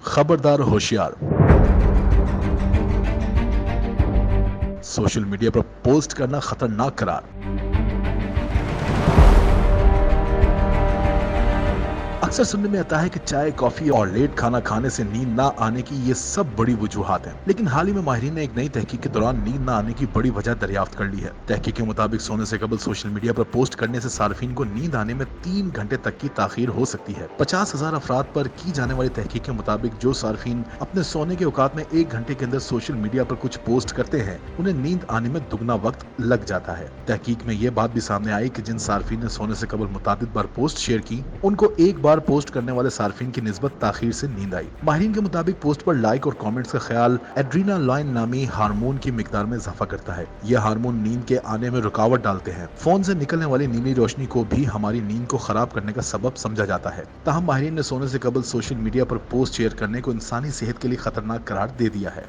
खबरदार होशियार। Social media पर पोस्ट करना खतरनाक करार। अक्सर सुनने में आता है कि चाय, कॉफी और लेट खाना खाने से नींद ना आने की ये सब बड़ी वजूहात हैं। लेकिन हाल ही में माहिरीन ने एक नई तहकीक के दौरान नींद ना आने की बड़ी वजह दरियाफ्त कर ली है। तहकीक के मुताबिक सोने से कबल सोशल मीडिया पर पोस्ट करने से सार्फिन को नींद आने में 3 घंटे तक की ताखीर हो सकती है। 50,000 अफराद पर की जाने वाली तहकीक के मुताबिक जो सार्फिन अपने सोने के औकात में 1 घंटे के अंदर सोशल मीडिया पर कुछ पोस्ट करते हैं, उन्हें नींद आने में दुगना वक्त लग जाता है। तहकीक में यह बात भी सामने आई कि जिन सार्फिन ने सोने से कबल मुतादिद बार पोस्ट शेयर की, उनको एक बार पोस्ट करने वाले सार्फिन की निस्बत ताखीर से नींद आई। माहिरीन के मुताबिक पोस्ट पर लाइक और कमेंट्स का ख्याल एड्रीनालाइन नामी हार्मोन की मिकदार में इजाफा करता है। यह हार्मोन नींद के आने में रुकावट डालते हैं। फोन से निकलने वाली नीली रोशनी को भी हमारी नींद को खराब करने का सबब समझा जाता है। ताहम माहिरीन ने सोने से कबल सोशल मीडिया पर पोस्ट शेयर करने को इंसानी सेहत के लिए खतरनाक करार दे दिया है।